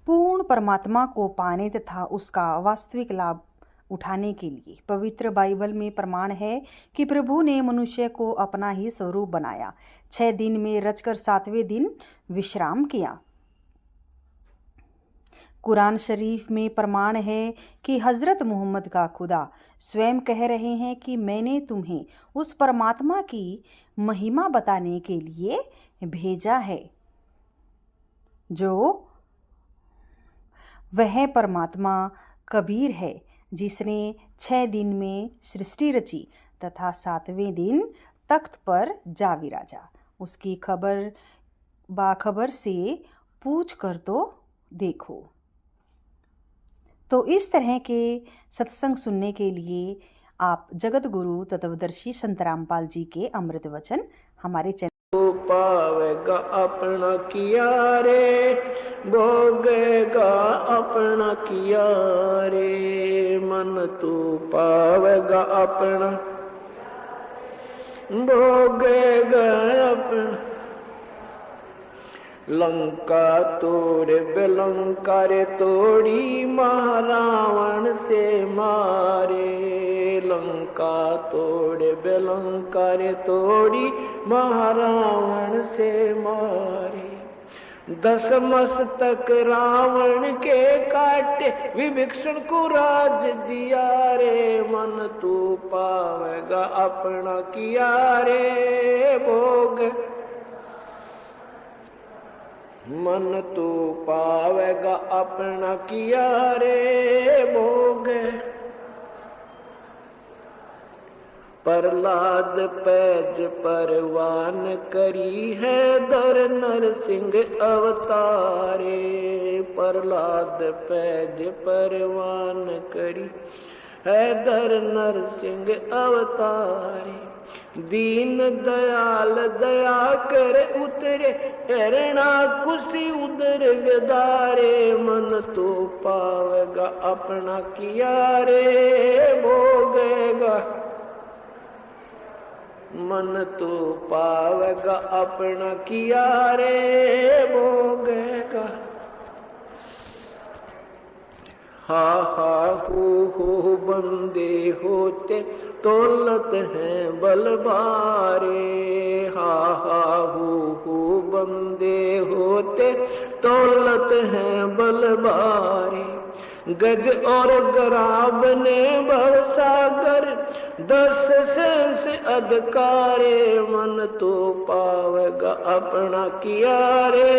पूर्ण परमात्मा को पाने तथा उसका वास्तविक लाभ उठाने के लिए पवित्र बाइबल में प्रमाण है कि प्रभु ने मनुष्य को अपना ही स्वरूप बनाया, 6 दिन में रचकर 7वें दिन विश्राम किया। कुरान शरीफ में प्रमाण है कि हज़रत मोहम्मद का खुदा स्वयं कह रहे हैं कि मैंने तुम्हें उस परमात्मा की महिमा बताने के लिए भेजा है जो वह परमात्मा कबीर है जिसने 6 दिन में सृष्टि रची तथा 7वें दिन तख्त पर जा विराजा। उसकी बाखबर से पूछ कर तो देखो। तो इस तरह के सत्संग सुनने के लिए आप जगत गुरु तत्वदर्शी संत रामपाल जी के अमृत वचन हमारे चैनल पावेगा अपना किया रे, भोगेगा अपना किया रे। मन तू पावेगा अपना, भोगेगा अपना। लंका तोड़े बेलंका रे तोड़ी, महारावण से मारे। लंका तोड़े बेलंका रे तोड़ी, महारावण से मारे। 10 मस्तक रावण के काटे, विभीषण को राज दिया रे। मन तू पावेगा अपना किया रे, भोग। मन तू पावेगा अपना किया रे, भोग। प्रहलाद पैज परवान करी है, दर नरसिंह अवतारे। प्रहलाद पैज परवान करी है, दर नरसिंह अवतारे। दीन दयाल दया कर उतरे, एरणा कुशी उदर विदारे। मन तो पावेगा अपना किया रे, भोगेगा। मन तो पावेगा अपना किया रे, भोगेगा। हा हा हो बंदे होते तौलत हैं बलबारे। हा हो बंदे होते तौलत हैं बलबारे। गज और गराब ने भवसागर, 10 सेंस अधिकारे। मन तो पावेगा अपना किया रे,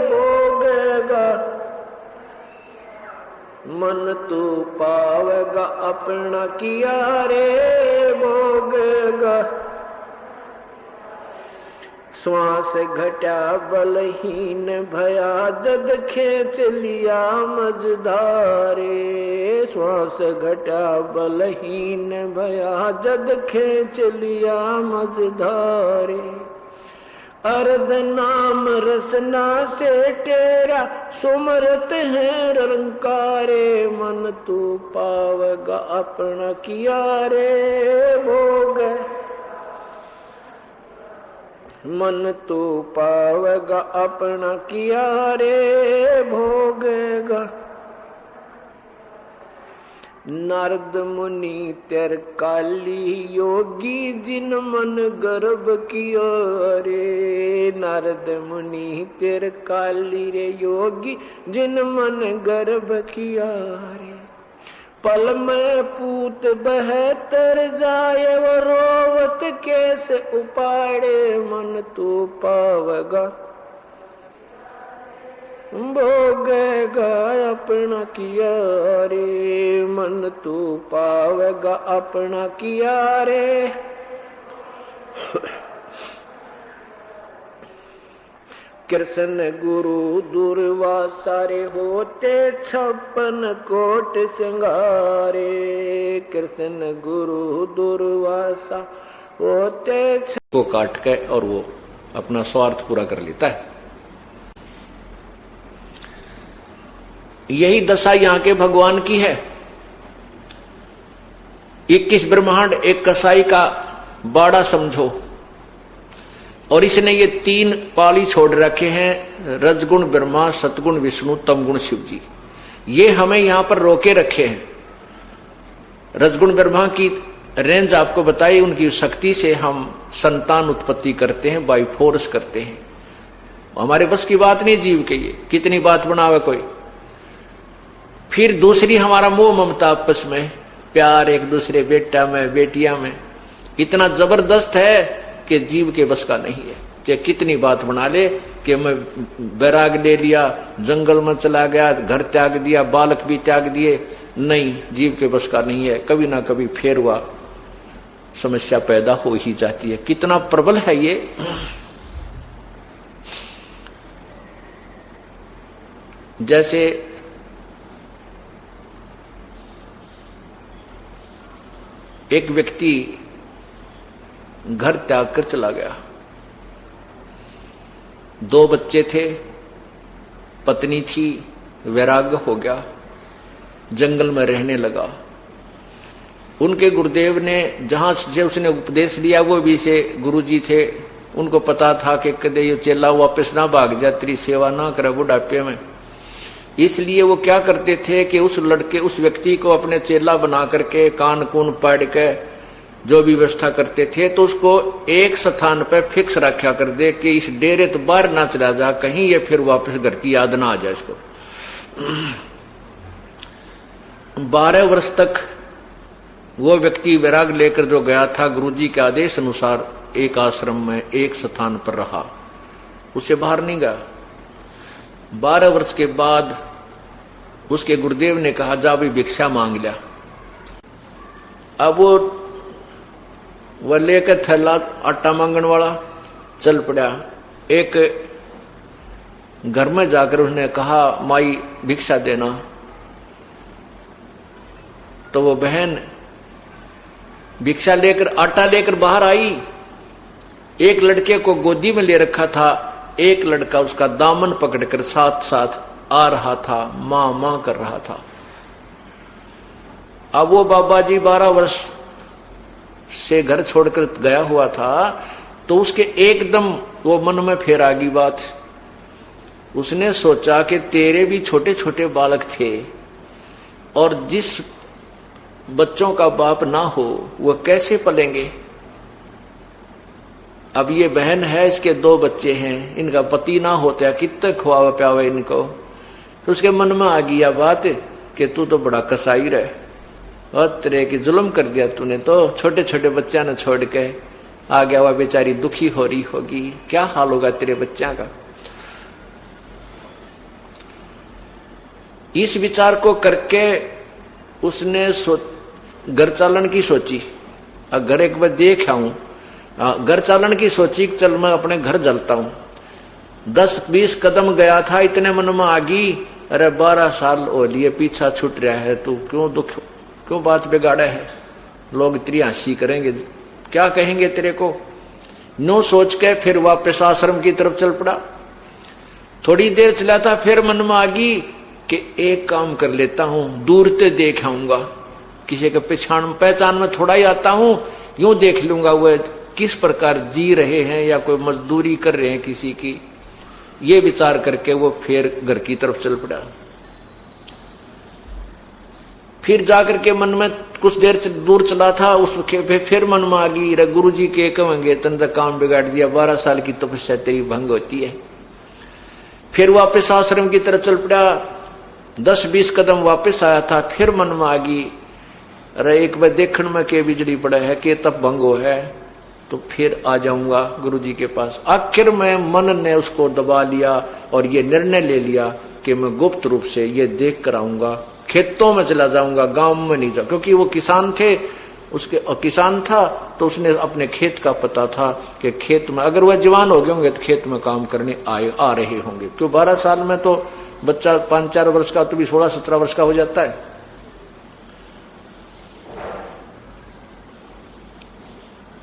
भोगेगा। मन तू पावेगा अपना किया रे, भोगेगा। श्वास घटा बलहीन भया, जद खेच लिया मझधारे। श्वास घटा बलहीन भया, जद खेच लिया मझधारे। अर्ध नाम रसना से तेरा, सुमरत है रंकारे। मन तू पावेगा अपना किया रे, भोग। मन तू पावेगा अपना किया रे, भोगेगा। नारद मुनि तेर काली योगी, जिन मन गर्भ किया रे। नारद मुनि तेर काली रे योगी, जिन मन गर्भ किया रे। पल में पूत बहतर जाए, वो रोवत कैसे उपाड़े। मन तू पावेगा, भोगेगा अपना किया रे। मन तू पावेगा अपना किया रे। कृष्ण गुरु दुर्वासा रे होते, 56 कोट सिंगारे। कृष्ण गुरु दुर्वासा होते को काट के और वो अपना स्वार्थ पूरा कर लेता है। यही दशा यहां के भगवान की है। 21 ब्रह्मांड एक कसाई का बाड़ा समझो। और इसने ये 3 पाली छोड़ रखे हैं, रजगुण ब्रह्मा, सतगुण विष्णु, तमगुण शिव जी। ये हमें यहां पर रोके रखे हैं। रजगुण ब्रह्मा की रेंज आपको बताई, उनकी शक्ति से हम संतान उत्पत्ति करते हैं, बाई फोर्स करते हैं। हमारे बस की बात नहीं जीव के, ये कितनी बात बनावे कोई। फिर दूसरी हमारा मोह ममता, आपस में प्यार, एक दूसरे बेटा में बेटिया में इतना जबरदस्त है कि जीव के बस का नहीं है। चाहे कितनी बात बना ले कि मैं बैराग ले लिया, जंगल में चला गया, घर त्याग दिया, बालक भी त्याग दिए, नहीं, जीव के बस का नहीं है। कभी ना कभी फेर हुआ समस्या पैदा हो ही जाती है। कितना प्रबल है ये। जैसे एक व्यक्ति घर त्याग कर चला गया, 2 बच्चे थे, पत्नी थी, वैराग्य हो गया, जंगल में रहने लगा। उनके गुरुदेव ने जहां से उसने उपदेश लिया, वो भी से गुरुजी थे, उनको पता था कि कदे ये चेला वापस ना भाग जा, तेरी सेवा ना करे बुढ़ापे में। इसलिए वो क्या करते थे कि उस लड़के, उस व्यक्ति को अपने चेला बना करके कान कून पाड़ के जो भी व्यवस्था करते थे, तो उसको एक स्थान पर फिक्स रखा कर दे कि इस डेरे तो बाहर ना चला जा, कहीं ये फिर वापस घर की याद ना आ जाए इसको। 12 वर्ष तक वो व्यक्ति वैराग लेकर जो गया था, गुरुजी के आदेश अनुसार एक आश्रम में एक स्थान पर रहा, उसे बाहर नहीं गया। 12 वर्ष के बाद उसके गुरुदेव ने कहा, जा भी भिक्षा मांग लिया। अब वो लेकर थैला आटा मांगने वाला चल पड़ा। एक घर में जाकर उसने कहा, माई भिक्षा देना। तो वो बहन भिक्षा लेकर, आटा लेकर बाहर आई। एक लड़के को गोदी में ले रखा था, एक लड़का उसका दामन पकड़कर साथ साथ आ रहा था, मां मां कर रहा था। अब वो बाबा जी 12 वर्ष से घर छोड़कर गया हुआ था, तो उसके एकदम वो मन में फिर आ गई बात। उसने सोचा कि तेरे भी छोटे छोटे बालक थे, और जिस बच्चों का बाप ना हो वो कैसे पलेंगे। अब ये बहन है, इसके 2 बच्चे हैं, इनका पति ना होता कितने खुआवे प्यावे इनको। तो उसके मन में आ गई बात कि तू तो बड़ा कसाई रहे, और तेरे की जुल्म कर दिया तूने, तो छोटे छोटे बच्चा ने छोड़ के आ गया। वह बेचारी दुखी हो रही होगी, क्या हाल होगा तेरे बच्चा का। इस विचार को करके उसने घर चालन की सोची। घर एक बार देख आऊं, घर चालन की सोची, चल मैं अपने घर जलता हूं। 10-20 कदम गया था, इतने मन में आ गई, अरे 12 साल हो लिए पीछा छूट रहा है, तू क्यों बात बिगाड़ा है, लोग तेरी हंसी करेंगे, क्या कहेंगे तेरे को। नो सोच के फिर वापस आश्रम की तरफ चल पड़ा। थोड़ी देर चला था, फिर मन में आ गई कि एक काम कर लेता हूं, दूर से देख आऊंगा, किसी के पहचान में थोड़ा ही आता हूं, यूं देख लूंगा वह किस प्रकार जी रहे हैं या कोई मजदूरी कर रहे हैं किसी की। ये विचार करके वो फिर घर की तरफ चल पड़ा। फिर जाकर के मन में कुछ देर दूर चला था, उसके फिर मन में आ गई, रे गुरु जी के कहेंगे तंदा काम बिगाड़ दिया, 12 साल की तपस्या तेरी भंग होती है। फिर वापस आश्रम की तरफ चल पड़ा। 10-20 कदम वापस आया था, फिर मन में आ गई, अरे एक बार देखने में के बिजली पड़ा है, के तप भंगो है, तो फिर आ जाऊंगा गुरु जी के पास। आखिर में मन ने उसको दबा लिया और ये निर्णय ले लिया कि मैं गुप्त रूप से ये देख कर आऊंगा, खेतों में चला जाऊंगा, गांव में नहीं जाऊंगा। क्योंकि वो किसान थे, उसके किसान था, तो उसने अपने खेत का पता था कि खेत में अगर वह जवान हो गए होंगे तो खेत में काम करने आ रहे होंगे। क्यों 12 साल में तो बच्चा 5-4 वर्ष का तो भी 16-17 वर्ष का हो जाता है।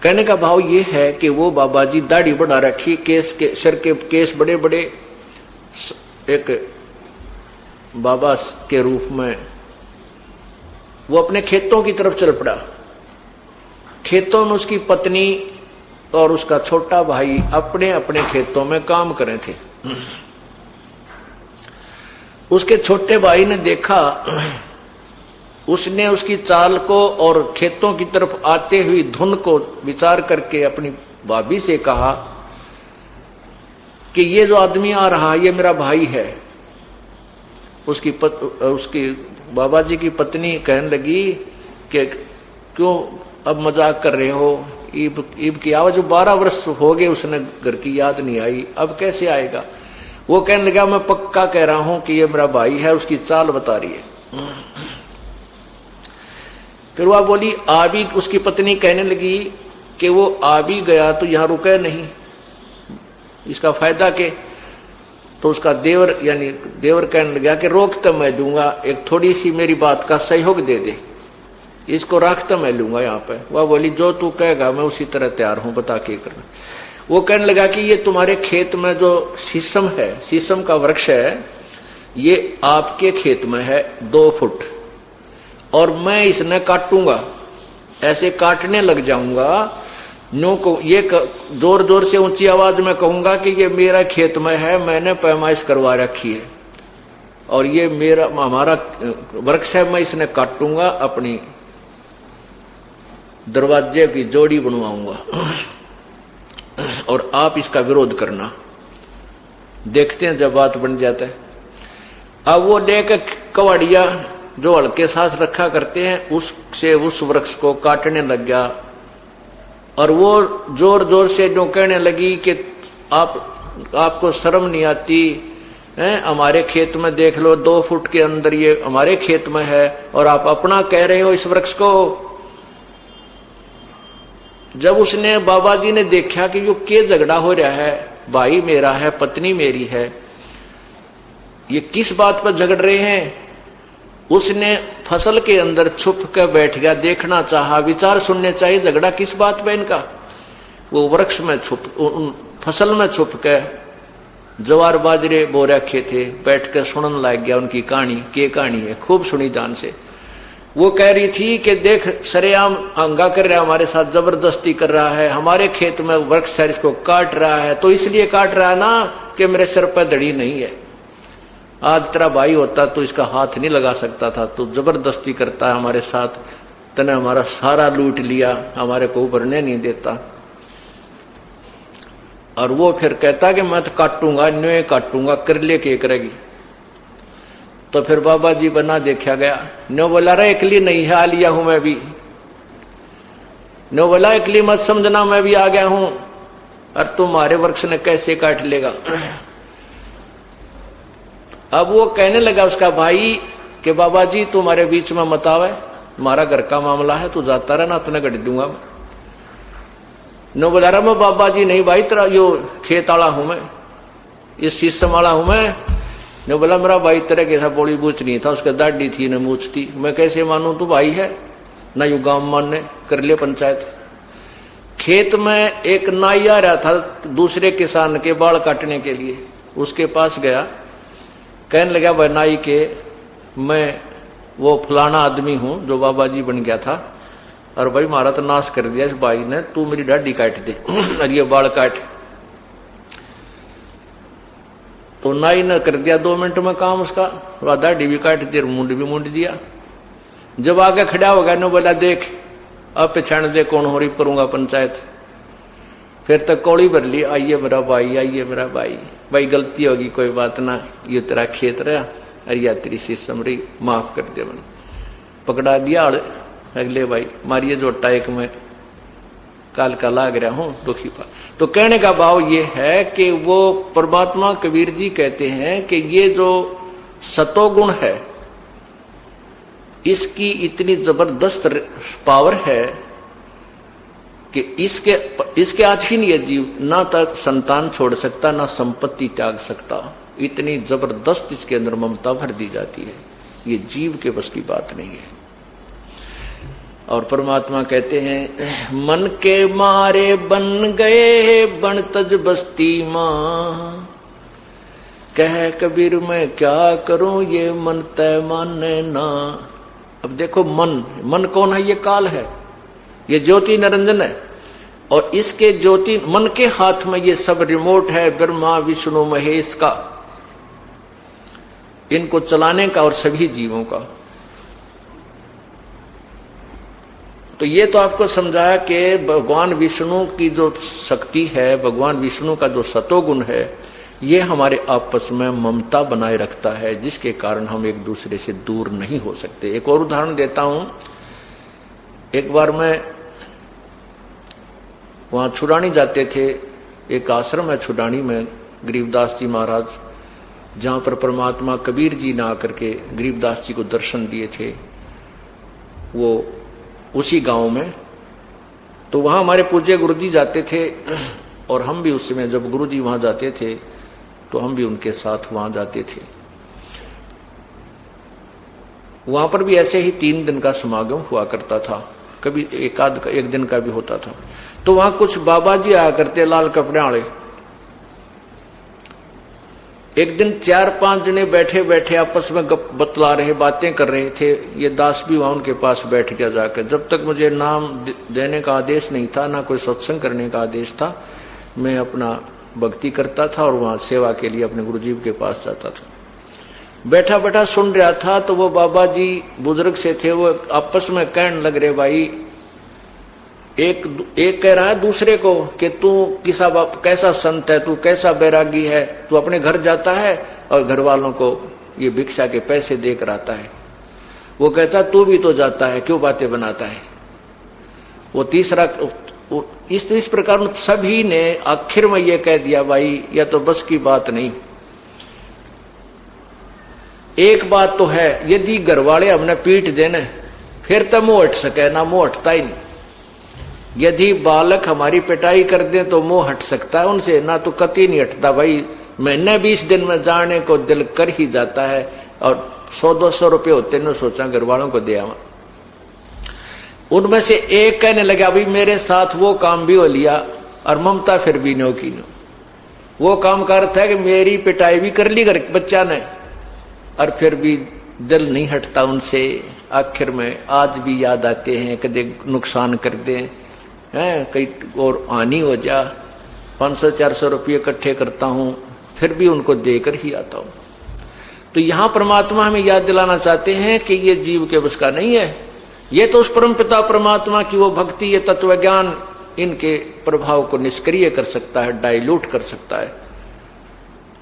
कहने का भाव ये है कि वो बाबा जी दाढ़ी बढ़ा रखी, केस के सर के केस बड़े बड़े, एक बाबा के रूप में वो अपने खेतों की तरफ चल पड़ा। खेतों में उसकी पत्नी और उसका छोटा भाई अपने अपने खेतों में काम करे थे। उसके छोटे भाई ने देखा, उसने उसकी चाल को और खेतों की तरफ आते हुई धुन को विचार करके अपनी भाभी से कहा कि ये जो आदमी आ रहा है ये मेरा भाई है। उसकी बाबा जी की पत्नी कहने लगी कि क्यों अब मजाक कर रहे हो, ईब की आवाज, 12 वर्ष हो गए उसने घर की याद नहीं आई, अब कैसे आएगा। वो कहने लगा मैं पक्का कह रहा हूं कि ये मेरा भाई है, उसकी चाल बता रही है। फिर वह बोली आ भी, उसकी पत्नी कहने लगी कि वो आ भी गया तो यहां रुके नहीं, इसका फायदा के। तो उसका देवर यानी देवर कहने लगा कि रोक तो मैं दूंगा, एक थोड़ी सी मेरी बात का सहयोग दे दे, इसको रख तो मैं लूंगा यहाँ पे। वह बोली जो तू कहेगा मैं उसी तरह तैयार हूं, बता के करना। वो कहने लगा कि ये तुम्हारे खेत में जो शीशम है, शीशम का वृक्ष है, ये आपके खेत में है 2 फुट, और मैं इसने काटूंगा, ऐसे काटने लग जाऊंगा, नो को ये जोर जोर से ऊंची आवाज में कहूंगा कि ये मेरा खेत में है, मैंने पैमाइश करवा रखी है, और ये मेरा हमारा वृक्ष है, मैं इसने काटूंगा, अपनी दरवाजे की जोड़ी बनवाऊंगा, और आप इसका विरोध करना। देखते हैं जब बात बन जाता है। अब वो लेकर कवाड़िया जो हल्के सांस रखा करते हैं उससे उस वृक्ष को काटने लग गया, और वो जोर जोर से जो कहने लगी कि आपको शर्म नहीं आती है, हमारे खेत में देख लो 2 फुट के अंदर ये हमारे खेत में है, और आप अपना कह रहे हो इस वृक्ष को। जब उसने बाबा जी ने देखा कि यो के झगड़ा हो रहा है, भाई मेरा है, पत्नी मेरी है, ये किस बात पर झगड़ रहे हैं, उसने फसल के अंदर छुप कर बैठ गया, देखना चाहा, विचार सुनने चाहिए झगड़ा किस बात पे इनका। वो वृक्ष में फसल में छुप के जवार बाजरे बो रखे थे, बैठ कर सुनने लग गया उनकी कहानी। के कहानी है, खूब सुनी ध्यान से। वो कह रही थी कि देख सरेआम हंगा कर रहा है, हमारे साथ जबरदस्ती कर रहा है, हमारे खेत में वृक्ष है, इसको काट रहा है, तो इसलिए काट रहा है ना कि मेरे सिर पर धड़ी नहीं है। आज तेरा भाई होता तो इसका हाथ नहीं लगा सकता था, तो जबरदस्ती करता है हमारे साथ, तने हमारा सारा लूट लिया, हमारे को उभरने नहीं देता। और वो फिर कहता कि मैं तो काटूंगा, न्योय काटूंगा, कर ले के करेगी। तो फिर बाबा जी बना देखा गया, नो बोला रे एकली नहीं है, आ लिया हूं मैं भी। नो बोला एकली मत समझना, मैं भी आ गया हूं, और तुम्हारे वृक्ष ने कैसे काट लेगा। अब वो कहने लगा उसका भाई कि बाबा जी तुम्हारे बीच में मत आवे, तुम्हारा घर का मामला है, तू जाता रहना, तुने गढ़ दूंगा। नो बोला रहा मैं बाबा जी नहीं भाई, तेरा यो खेत वाला हूं मैं, इस शीशम वाला हूं मैं। ने बोला मेरा भाई तेरा कैसा बोली बूच नहीं था, उसके दाढ़ी थी न मूछ थी, मैं कैसे मानूं तू भाई है ना, यू गांव मानने कर लिया पंचायत। खेत में एक नाई आ रहा था दूसरे किसान के बाल काटने के लिए, उसके पास गया, कहने लगा भाई नाई के मैं वो फलाना आदमी हूं जो बाबा जी बन गया था, और भाई मारा तो नाश कर दिया इस भाई ने, तू मेरी दाढ़ी काट दे और ये बाल काट। तो नाई ने कर दिया 2 मिनट में काम उसका, वह दाढ़ी भी काट दी, मुंड भी मुंड दिया। जब आगे खड़ा हो गया, ने बोला देख अब पहचान दे कौन हो रही, करूंगा पंचायत। फिर तक कौड़ी भर ली, आइए मेरा भाई, आइए मेरा भाई, भाई गलती होगी कोई बात ना, ये तेरा खेत रहा, अरे तेरी शीशम रही, माफ कर दे। मैंने पकड़ा दिया, अगले भाई मारिए जोटा एक में काल का लाग रहा हूं दुखी पा। तो कहने का भाव ये है कि वो परमात्मा कबीर जी कहते हैं कि ये जो सतोगुण है इसकी इतनी जबरदस्त पावर है कि इसके अधीन ये जीव ना तक संतान छोड़ सकता, ना संपत्ति त्याग सकता, इतनी जबरदस्त इसके अंदर ममता भर दी जाती है, ये जीव के बस की बात नहीं है। और परमात्मा कहते हैं मन के मारे बन गए बन तज बस्ती मां, कह कबीर मैं क्या करूं ये मन तय माने ना। अब देखो मन कौन है, ये काल है, ये ज्योति निरंजन है। और इसके ज्योति मन के हाथ में ये सब रिमोट है, ब्रह्मा विष्णु महेश का, इनको चलाने का और सभी जीवों का। तो ये तो आपको समझाया कि भगवान विष्णु की जो शक्ति है, भगवान विष्णु का जो सतोगुण है, ये हमारे आपस में ममता बनाए रखता है, जिसके कारण हम एक दूसरे से दूर नहीं हो सकते। एक और उदाहरण देता हूं। एक बार मैं वहां छुड़ानी जाते थे, एक आश्रम है छुड़ानी में, गरीबदास जी महाराज, जहां पर परमात्मा कबीर जी ने आकर के गरीबदास जी को दर्शन दिए थे, वो उसी गांव में। तो वहां हमारे पूज्य गुरुजी जाते थे, और हम भी उस समय जब गुरुजी वहां जाते थे तो हम भी उनके साथ वहां जाते थे। वहां पर भी ऐसे ही 3 दिन का समागम हुआ करता था, कभी एक दिन का भी होता था। तो वहां कुछ बाबा जी आया करते, लाल कपड़े वाले। एक दिन 4-5 जने बैठे बैठे आपस में बतला रहे, बातें कर रहे थे। ये दास भी वहां उनके पास बैठ गया जाकर। जब तक मुझे नाम देने का आदेश नहीं था, ना कोई सत्संग करने का आदेश था, मैं अपना भक्ति करता था और वहां सेवा के लिए अपने गुरुजी के पास जाता था। बैठा बैठा सुन रहा था, तो वो बाबा जी बुजुर्ग से थे, वो आपस में कहने लग रहे, भाई एक कह रहा है दूसरे को कि तू कैसा संत है, तू कैसा बैरागी है, तू अपने घर जाता है और घर वालों को ये भिक्षा के पैसे देकर आता है। वो कहता तू भी तो जाता है, क्यों बातें बनाता है। वो तीसरा, इस प्रकार सभी ने आखिर में ये कह दिया, भाई यह तो बस की बात नहीं। एक बात तो है, यदि घर वाले हमने पीट देने फिर तो मुंह हट सके, ना मुंह हटता ही नहीं। यदि बालक हमारी पिटाई कर दे तो मुंह हट सकता है उनसे, ना तो कति नहीं हटता। भाई महीने 20 दिन में जाने को दिल कर ही जाता है, और 100-200 रुपये होते न, सोचा घर वालों को दिया। उनमें से एक कहने लगा, भाई मेरे साथ वो काम भी हो लिया और ममता फिर भी नो की नो। वो काम करता है कि मेरी पिटाई भी कर ली घर बच्चा ने, और फिर भी दिल नहीं हटता उनसे। आखिर में आज भी याद आते हैं, कदे नुकसान कर दें हैं, कहीं और हानि हो जा। 500-400 रुपये इकट्ठे करता हूं, फिर भी उनको देकर ही आता हूं। तो यहां परमात्मा हमें याद दिलाना चाहते हैं कि ये जीव के बस का नहीं है। ये तो उस परम पिता परमात्मा की वो भक्ति, ये तत्व ज्ञान इनके प्रभाव को निष्क्रिय कर सकता है, डाइल्यूट कर सकता है,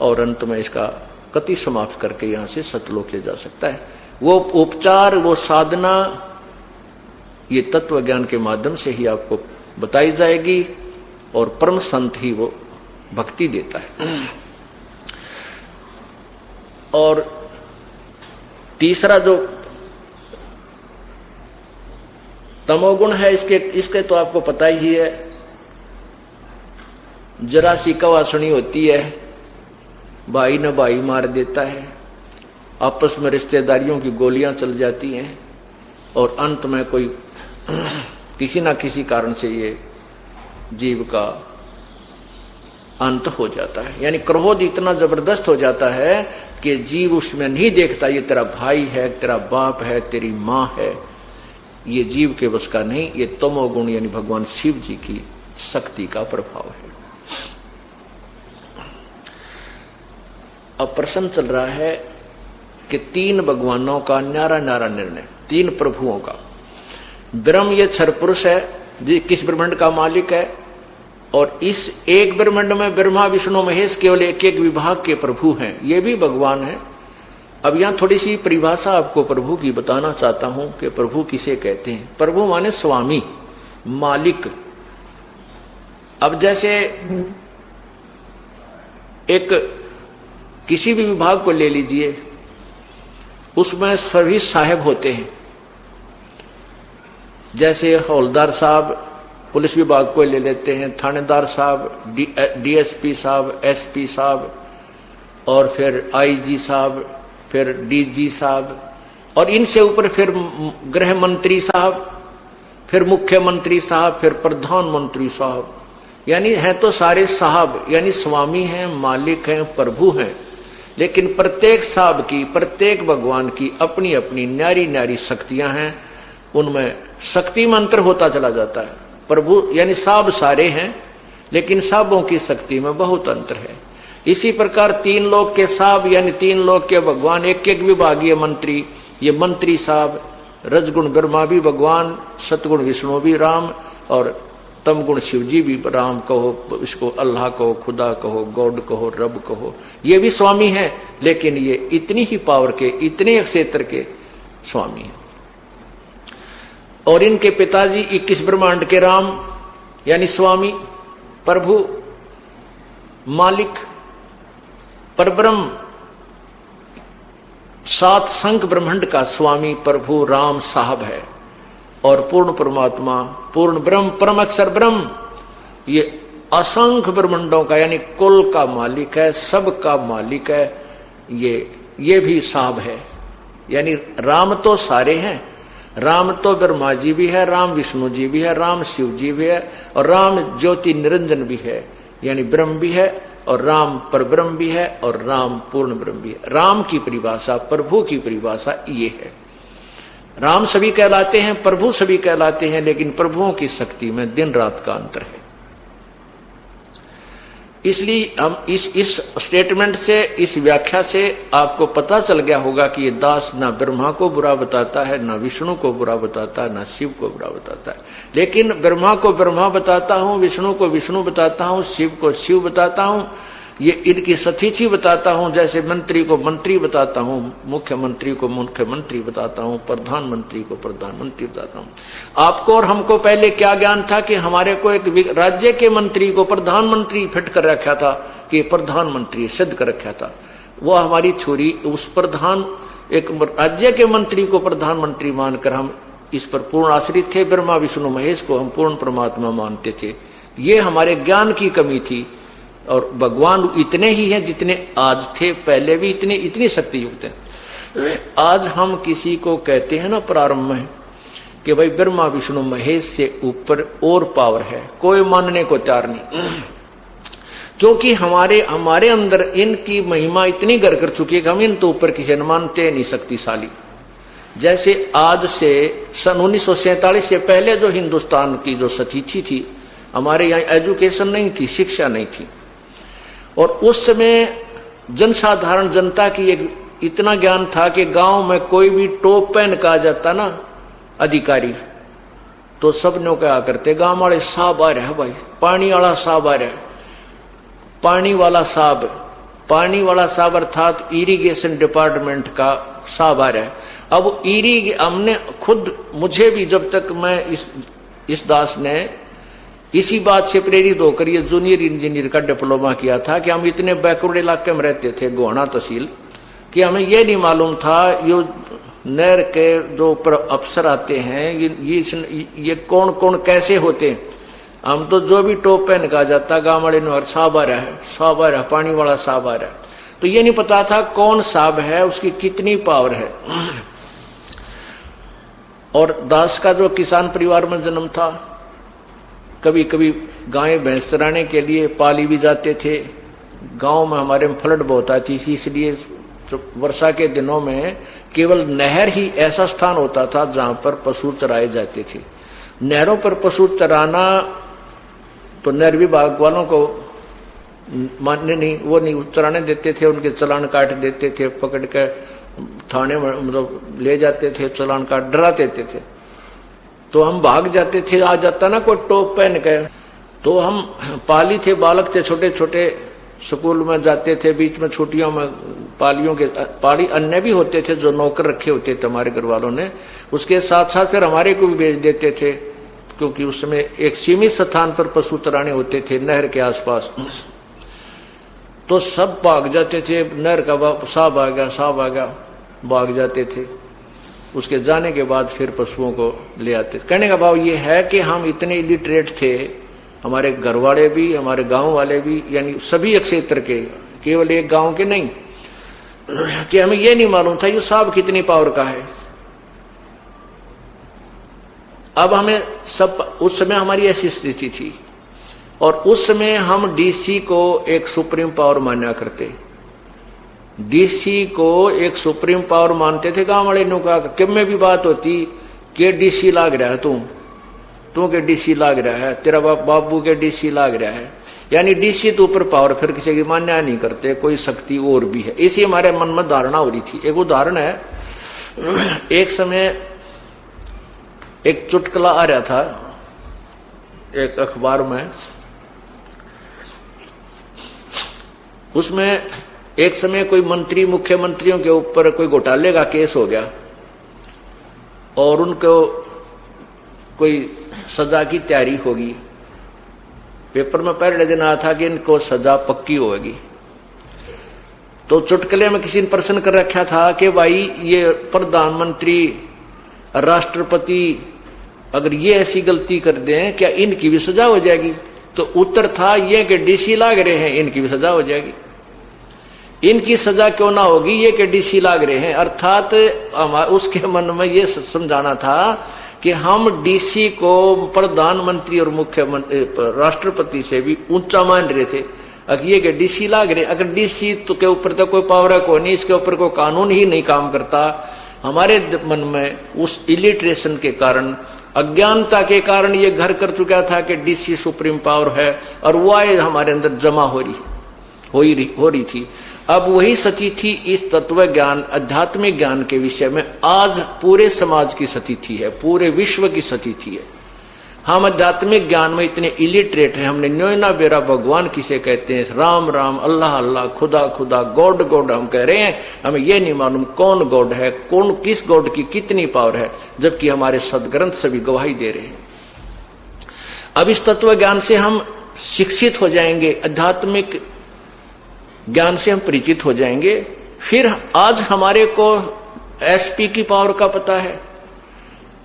और अंत में इसका कति समाप्त करके यहां से सतलोक ले जा सकता है। वो उपचार, वो साधना, ये तत्व ज्ञान के माध्यम से ही आपको बताई जाएगी, और परम संत ही वो भक्ति देता है। और तीसरा जो तमोगुण है, इसके तो आपको पता ही है। जरा सी कवासुनी होती है, भाई न भाई मार देता है, आपस में रिश्तेदारियों की गोलियां चल जाती हैं, और अंत में कोई किसी ना किसी कारण से ये जीव का अंत हो जाता है। यानी क्रोध इतना जबरदस्त हो जाता है कि जीव उसमें नहीं देखता ये तेरा भाई है, तेरा बाप है, तेरी मां है। ये जीव के बस का नहीं, ये तमोगुण यानी भगवान शिव जी की शक्ति का प्रभाव है। अब प्रश्न चल रहा है कि 3 भगवानों का न्यारा न्यारा निर्णय, 3 प्रभुओं का। ब्रह्म ये क्षर पुरुष है, जी किस ब्रह्मांड का मालिक है, और इस एक ब्रह्मांड में ब्रह्मा विष्णु महेश केवल एक एक विभाग के प्रभु हैं, ये भी भगवान है। अब यहां थोड़ी सी परिभाषा आपको प्रभु की बताना चाहता हूं कि प्रभु किसे कहते हैं। प्रभु माने स्वामी, मालिक। अब जैसे एक किसी भी विभाग को ले लीजिए, उसमें सभी साहेब होते हैं। जैसे हौलदार साहब पुलिस विभाग को ले लेते हैं, थानेदार साहब, डीएसपी साहब, एसपी साहब, और फिर आईजी साहब, फिर डीजी साहब, और इनसे ऊपर फिर गृह मंत्री साहब, फिर मुख्यमंत्री साहब, फिर प्रधानमंत्री साहब। यानी हैं तो सारे साहब, यानी स्वामी हैं, मालिक हैं, प्रभु हैं। लेकिन प्रत्येक साहब की, प्रत्येक भगवान की अपनी अपनी न्यारी न्यारी शक्तियां हैं। उनमें शक्ति मंत्र होता चला जाता है। प्रभु यानी सब सारे हैं, लेकिन सबों की शक्ति में बहुत अंतर है। इसी प्रकार तीन लोक के साब यानी तीन लोक के भगवान एक एक विभागीय मंत्री, ये मंत्री साहब, रजगुण ब्रह्मा भी भगवान, सतगुण विष्णु भी राम, और तमगुण शिव जी भी राम कहो, इसको अल्लाह कहो, खुदा कहो, गॉड कहो, रब कहो, ये भी स्वामी है, लेकिन ये इतनी ही पावर के, इतने क्षेत्र के स्वामी हैं। और इनके पिताजी 21 ब्रह्मांड के राम यानी स्वामी, प्रभु, मालिक, परब्रह्म, 7 संख ब्रह्मांड का स्वामी प्रभु राम साहब है। और पूर्ण परमात्मा, पूर्ण ब्रह्म, परम अक्षर ब्रह्म, ये असंख्य ब्रह्मांडों का यानी कुल का मालिक है, सब का मालिक है, ये भी साहब है। यानी राम तो सारे हैं, राम तो ब्रह्मा जी भी है, राम विष्णु जी भी है, राम शिव जी भी है, और राम ज्योति निरंजन भी है, यानी ब्रह्म भी है, और राम परब्रह्म भी है, और राम पूर्ण ब्रह्म भी है। राम की परिभाषा, प्रभु की परिभाषा ये है। राम सभी कहलाते हैं, प्रभु सभी कहलाते हैं, लेकिन प्रभुओं की शक्ति में दिन रात का अंतर है। इसलिए हम इस स्टेटमेंट से, इस व्याख्या से आपको पता चल गया होगा कि ये दास ना ब्रह्मा को बुरा बताता है, ना विष्णु को बुरा बताता है, ना शिव को बुरा बताता है। लेकिन ब्रह्मा को ब्रह्मा बताता हूं, विष्णु को विष्णु बताता हूं, शिव को शिव बताता हूं, ये इनकी सतिथि बताता हूं। जैसे मंत्री को मंत्री बताता हूं, मुख्यमंत्री को मुख्यमंत्री बताता हूं, प्रधानमंत्री को प्रधानमंत्री बताता हूं। आपको और हमको पहले क्या ज्ञान था कि हमारे को एक राज्य के मंत्री को प्रधानमंत्री फिट कर रखा था कि प्रधानमंत्री सिद्ध कर रखा था। वो हमारी थ्योरी, उस प्रधान एक राज्य के मंत्री को प्रधानमंत्री मानकर हम इस पर पूर्ण आश्रित थे। ब्रह्मा विष्णु महेश को हम पूर्ण परमात्मा मानते थे। ये हमारे ज्ञान की कमी थी। और भगवान इतने ही हैं जितने आज थे, पहले भी इतनी शक्ति युक्त हैं। आज हम किसी को कहते हैं ना प्रारंभ में कि भाई ब्रह्मा विष्णु महेश से ऊपर और पावर है, कोई मानने को तैयार नहीं, क्योंकि हमारे अंदर इनकी महिमा इतनी घर कर चुकी है कि हम इन तो ऊपर किसी ने मानते नहीं शक्तिशाली। जैसे आज से सन 1947 से पहले जो हिंदुस्तान की जो स्थिति थी, हमारे यहाँ एजुकेशन नहीं थी, शिक्षा नहीं थी, और उस समय जनसाधारण जनता की एक इतना ज्ञान था कि गांव में कोई भी टॉप पहन का आ जाता ना अधिकारी, तो सब ने क्या करते, गांव वाले साहब आ रहे हैं भाई, पानी वाला साहब आ रहे हैं, पानी वाला साहब, पानी वाला साहब अर्थात इरिगेशन डिपार्टमेंट का साहब आ रहा है। अब हमने खुद, मुझे भी जब तक मैं इस दास ने इसी बात से प्रेरित होकर ये जूनियर इंजीनियर का डिप्लोमा किया था कि हम इतने बैकवर्ड इलाके में रहते थे, गोहाना तहसील, कि हमें ये नहीं मालूम था यो नहर के जो ऊपर अफसर आते हैं ये कौन कौन कैसे होते हैं। हम तो जो भी टॉप पहन का जाता गाँव वाले ने साहब आ रहा है, साहब आ रहा है, पानी वाला साहब आ रहा है, तो ये नहीं पता था कौन साहब है, उसकी कितनी पावर है। और दास का जो किसान परिवार में जन्म था, कभी कभी गाय भैंस चराने के लिए पाली भी जाते थे। गांव में हमारे में फ्लड बहुत आती थी, इसलिए वर्षा के दिनों में केवल नहर ही ऐसा स्थान होता था जहां पर पशु चराए जाते थे। नहरों पर पशु चराना तो नहर विभाग वालों को मान्य नहीं, वो नहीं चराने देते थे, उनके चालान काट देते थे, पकड़ कर थाने में मतलब ले जाते थे, चालान काट डरा देते थे। तो हम भाग जाते थे, आ जाता ना कोई टॉप पहन के, तो हम पाली थे, बालक थे, छोटे छोटे, स्कूल में जाते थे, बीच में छुट्टियों में पाली अन्य भी होते थे जो नौकर रखे होते थे हमारे घर वालों ने, उसके साथ साथ फिर हमारे को भी भेज देते थे, क्योंकि उसमें एक सीमित स्थान पर पशु चराने होते थे नहर के आसपास। तो सब भाग जाते थे, नहर का साहब आ गया, साहब आ गया, भाग जाते थे। उसके जाने के बाद फिर पशुओं को ले आते। कहने का भाव ये है कि हम इतने इलिटरेट थे, हमारे घर वाले भी, हमारे गांव वाले भी, यानी सभी क्षेत्र के, केवल एक गांव के नहीं, कि हमें ये नहीं मालूम था ये साहब कितनी पावर का है। अब हमें सब, उस समय हमारी ऐसी स्थिति थी, और उस समय हम डीसी को एक सुप्रीम पावर माना करते, डीसी को एक सुप्रीम पावर मानते थे। गांव वाले ने कहा कि में भी बात होती कि डीसी लाग रहा है तू, तू के डीसी लाग रहा है, तेरा बाबू के डीसी लाग रहा है, यानी डीसी तो ऊपर पावर, फिर किसी की मान्य नहीं करते, कोई शक्ति और भी है। इसी हमारे मन में धारणा हो रही थी। एक उदाहरण है, एक समय एक चुटकुला आ रहा था एक अखबार में, उसमें एक समय कोई मंत्री, मुख्यमंत्रियों के ऊपर कोई घोटाले का केस हो गया और उनको कोई सजा की तैयारी होगी। पेपर में पहले दिन आया था कि इनको सजा पक्की होगी। तो चुटकुले में किसी ने प्रश्न कर रखा था कि भाई ये प्रधानमंत्री, राष्ट्रपति अगर ये ऐसी गलती कर दें क्या इनकी भी सजा हो जाएगी? तो उत्तर था ये कि डीसी लाग रहे हैं, इनकी भी सजा हो जाएगी। इनकी सजा क्यों ना होगी, ये कि डीसी लाग रहे हैं। अर्थात उसके मन में ये समझाना था कि हम डीसी को प्रधानमंत्री और मुख्यमंत्री, राष्ट्रपति से भी ऊंचा मान रहे थे। अगर ये कि डीसी लाग रहे, अगर डीसी तो के ऊपर तो कोई पावर को नहीं, इसके ऊपर कोई कानून ही नहीं काम करता। हमारे मन में उस इलिटरेशन के कारण, अज्ञानता के कारण ये घर कर चुका था कि डीसी सुप्रीम पावर है और वह हमारे अंदर जमा हो रही थी। अब वही स्थिति इस तत्व ज्ञान, आध्यात्मिक ज्ञान के विषय में आज पूरे समाज की स्थिति है, पूरे विश्व की स्थिति है। हम आध्यात्मिक ज्ञान में इतने इलिटरेट हैं, हमने न्योय ना बेरा भगवान किसे कहते हैं, राम राम, अल्लाह अल्लाह, खुदा खुदा, गॉड गॉड हम कह रहे हैं। हमें यह नहीं मालूम कौन गॉड है, कौन किस गॉड की कितनी पावर है, जबकि हमारे सदग्रंथ सभी गवाही दे रहे हैं। अब इस तत्व ज्ञान से हम शिक्षित हो जाएंगे, आध्यात्मिक ज्ञान से हम परिचित हो जाएंगे। फिर आज हमारे को एसपी की पावर का पता है,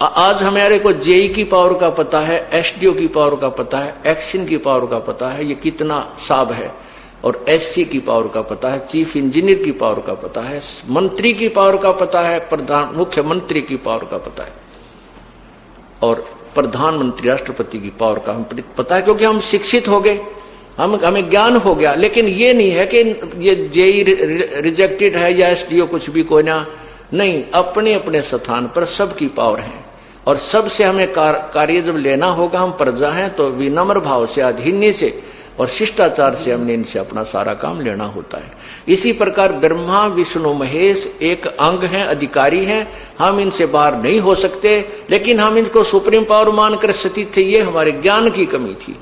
आज हमारे को जेई की पावर का पता है, एसडीओ की पावर का पता है, एक्शन की पावर का पता है, ये कितना साब है, और एससी की पावर का पता है, चीफ इंजीनियर की पावर का पता है, मंत्री की पावर का पता है, प्रधान मुख्यमंत्री की पावर का पता है, और प्रधानमंत्री राष्ट्रपति की पावर का हम पता है, क्योंकि हम शिक्षित हो गए, हमें ज्ञान हो गया। लेकिन ये नहीं है कि ये जेई रिजेक्टेड है या एसडीओ कुछ भी कोई ना, नहीं, अपने अपने स्थान पर सबकी पावर है और सबसे हमें कार्य जब लेना होगा, हम प्रजा हैं तो विनम्र भाव से, अधीन्य से और शिष्टाचार से हमने इनसे अपना सारा काम लेना होता है। इसी प्रकार ब्रह्मा विष्णु महेश एक अंग हैं, अधिकारी हैं, हम इनसे बाहर नहीं हो सकते, लेकिन हम इनको सुप्रीम पावर मानकर स्थित थे। ये हमारे ज्ञान की कमी थी,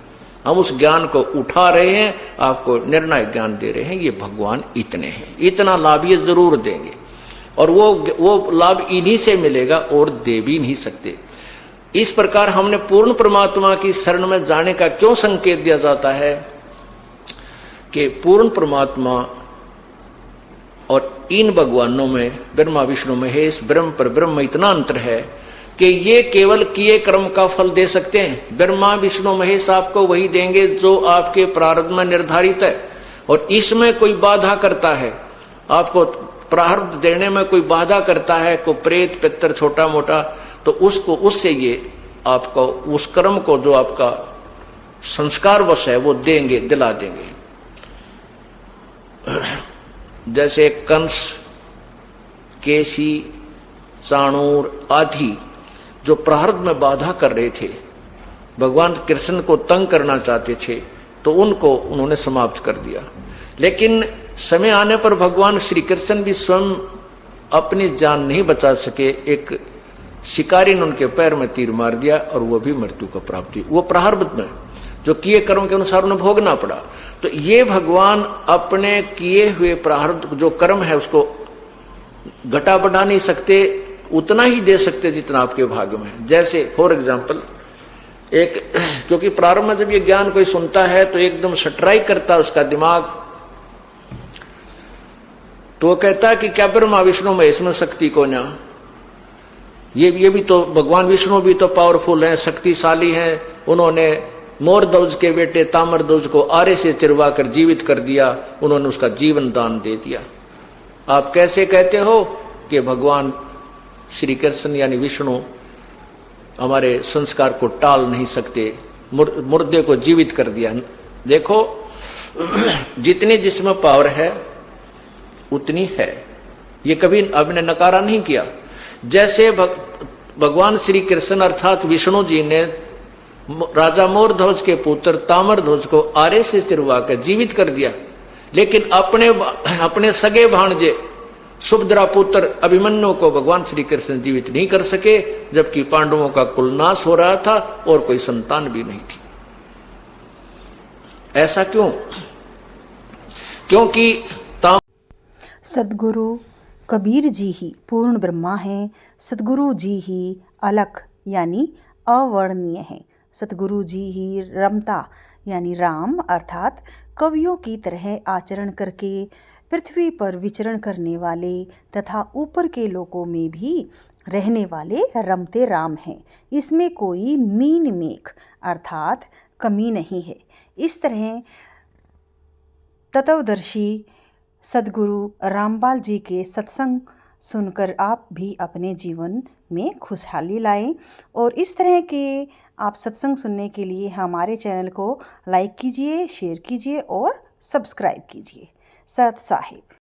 हम उस ज्ञान को उठा रहे हैं, आपको निर्णायक ज्ञान दे रहे हैं। ये भगवान इतने हैं, इतना लाभ ये जरूर देंगे और वो लाभ इन्हीं से मिलेगा और दे भी नहीं सकते। इस प्रकार हमने पूर्ण परमात्मा की शरण में जाने का क्यों संकेत दिया जाता है कि पूर्ण परमात्मा और इन भगवानों में, ब्रह्मा विष्णु महेश, ब्रह्म पर ब्रह्म इतना अंतर है कि ये केवल किए कर्म का फल दे सकते हैं। ब्रह्मा विष्णु महेश आपको वही देंगे जो आपके प्रारब्ध में निर्धारित है, और इसमें कोई बाधा करता है, आपको प्रारब्ध देने में कोई बाधा करता है, कोई प्रेत पितर छोटा मोटा, तो उससे ये आपको उस कर्म को जो आपका संस्कार वश है वो देंगे, दिला देंगे। जैसे कंस, केसी, चाणूर आदि जो प्रारब्ध में बाधा कर रहे थे, भगवान कृष्ण को तंग करना चाहते थे, तो उनको उन्होंने समाप्त कर दिया। लेकिन समय आने पर भगवान श्री कृष्ण भी स्वयं अपनी जान नहीं बचा सके, एक शिकारी ने उनके पैर में तीर मार दिया और वो भी मृत्यु को प्राप्त हुई। वो प्रारब्ध में जो किए कर्म के अनुसार उन्हें भोगना पड़ा। तो ये भगवान अपने किए हुए प्रारब्ध जो कर्म है उसको घटा बढ़ा नहीं सकते, उतना ही दे सकते जितना आपके भाग्य में है। जैसे फॉर एग्जाम्पल एक, क्योंकि प्रारंभ में जब ये ज्ञान कोई सुनता है तो एकदम स्ट्राइक करता है उसका दिमाग, तो वो कहता है कि क्या ब्रह्मा विष्णु में इसमें शक्ति को ना, ये भी तो भगवान विष्णु भी तो पावरफुल हैं, शक्तिशाली हैं। उन्होंने मोरध्वज के बेटे ताम्रध्वज को आरे से चिरवा कर जीवित कर दिया, उन्होंने उसका जीवन दान दे दिया। आप कैसे कहते हो कि भगवान श्री कृष्ण यानी विष्णु हमारे संस्कार को टाल नहीं सकते, मुर्दे को जीवित कर दिया। देखो जितनी जिसमें पावर है उतनी है, ये कभी आपने नकारा नहीं किया। जैसे भगवान श्री कृष्ण अर्थात विष्णु जी ने राजा मोर ध्वज के पुत्र तामर ध्वज को आरे से चिरवा कर जीवित कर दिया, लेकिन अपने सगे भाणजे सुभद्रा पुत्र अभिमन्यु को भगवान श्री कृष्ण जीवित नहीं कर सके, जबकि पांडवों का कुल नाश हो रहा था और कोई संतान भी नहीं थी। ऐसा क्यों? क्योंकि सदगुरु कबीर जी ही पूर्ण ब्रह्मा हैं, सदगुरु जी ही अलख यानी अवर्णनीय हैं, सदगुरु जी ही रमता यानी राम अर्थात कवियों की तरह आचरण करके पृथ्वी पर विचरण करने वाले तथा ऊपर के लोकों में भी रहने वाले रमते राम हैं। इसमें कोई मीन मेख अर्थात कमी नहीं है। इस तरह तत्वदर्शी सदगुरु रामपाल जी के सत्संग सुनकर आप भी अपने जीवन में खुशहाली लाएं। और इस तरह के आप सत्संग सुनने के लिए हमारे चैनल को लाइक कीजिए, शेयर कीजिए और सब्सक्राइब कीजिए। सत साहिब।